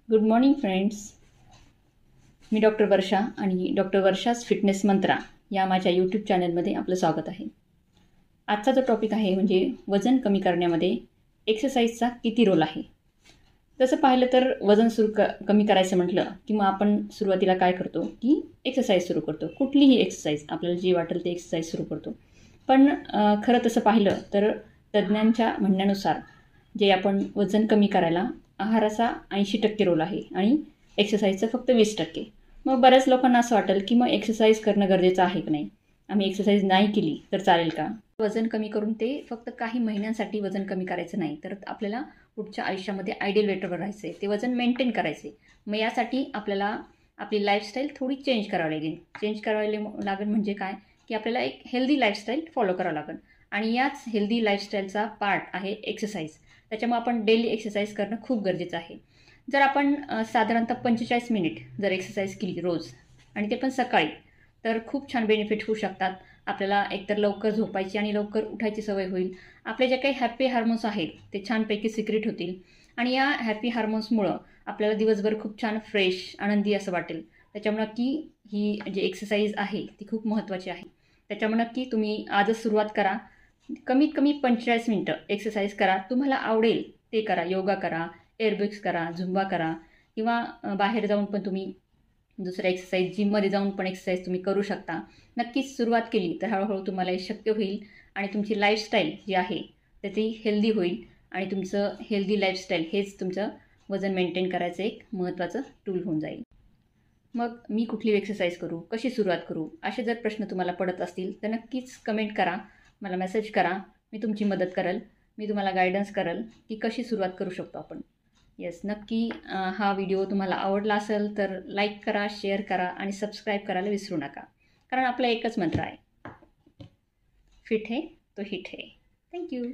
Good morning friends. मी doctor Varsha आणि doctor वर्षास fitness मंत्रा या माझ्या यूट्यूब चॅनलमध्ये आपलं स्वागत आहे. आजचा जो टॉपिक आहे म्हणजे वजन कमी करण्यामध्ये एक्सरसाइजचा किती रोल आहे. तसं पाहिलं तर वजन कमी करायचं म्हटलं की मग आपण सुरुवातीला काय करतो की एक्सरसाइज सुरू करतो. कुठलीही एक्सरसाइज आपल्याला जी वाटेल ते एक्सरसाइज सुरू करतो. पण खरं तसं पाहिलं तर तज्ज्ञांच्या म्हणण्यानुसार जे आपण वजन कमी करायला आहाराचा 80% रोल आहे आणि एक्सरसाइजचं फक्त 20%. मग बऱ्याच लोकांना असं वाटेल की मग एक्सरसाइज करणं गरजेचं आहे की नाही, आम्ही एक्सरसाइज नाही केली तर चालेल का. वजन कमी करून ते फक्त काही महिन्यांसाठी वजन कमी करायचं नाही, तर आपल्याला पुढच्या आयुष्यामध्ये आयडियल वेटवर राहायचं आहे, ते वजन मेंटेन करायचे. मग यासाठी आपल्याला आपली लाईफस्टाईल थोडी चेंज करावी लागेल. चेंज करायला लागेल म्हणजे काय की आपल्याला एक हेल्दी लाईफस्टाईल फॉलो करावं लागेल आणि याच हेल्दी लाईफस्टाईलचा पार्ट आहे एक्सरसाइज. त्याच्यामुळे आपण डेली एक्सरसाइज करणं खूप गरजेचं आहे. जर आपण साधारणतः 45 मिनिट जर एक्सरसाइज केली रोज आणि ते पण सकाळी, तर खूप छान बेनिफिट होऊ शकतात. आपल्याला एकतर लवकर झोपायची आणि लवकर उठायची सवय होईल. आपले जे काही हॅपी हार्मोन्स आहेत ते छानपैकी सिक्रेट होतील आणि या हॅपी हार्मोन्समुळं आपल्याला दिवसभर खूप छान फ्रेश आनंदी असं वाटेल. त्याच्यामुळे नक्की ही जी एक्सरसाइज आहे ती खूप महत्त्वाची आहे. त्याच्यामुळे नक्की तुम्ही आजच सुरुवात करा. कमीत कमी 45 मिनटं एक्सरसाइज करा. तुम्हाला आवडेल ते करा. योगा करा, एअरबिक्स करा, झुंबा करा किंवा बाहेर जाऊन पण तुम्ही दुसऱ्या एक्सरसाइज जिममध्ये जाऊन पण एक्सरसाइज तुम्ही करू शकता. नक्कीच सुरुवात केली तर हळूहळू तुम्हाला हे शक्य होईल आणि तुमची लाईफस्टाईल जी आहे तर ती हेल्दी होईल आणि तुमचं हेल्दी लाईफस्टाईल हेच तुमचं वजन मेंटेन करायचं एक महत्त्वाचं टूल होऊन जाईल. मग मी कुठली एक्सरसाइज करू, कशी सुरुवात करू, असे जर प्रश्न तुम्हाला पडत असतील तर नक्कीच कमेंट करा, मला मेसेज करा. मी तुमची मदत करेल. मी तुम्हाला गायडन्स करेल की कशी सुरुवात करू शकतो आपण. येस, नक्की हा व्हिडिओ तुम्हाला आवडला असेल तर लाईक करा, शेअर करा आणि सबस्क्राईब करायला विसरू नका. कारण आपला एकच मंत्र आहे, फिट है तो हिट है. थँक्यू.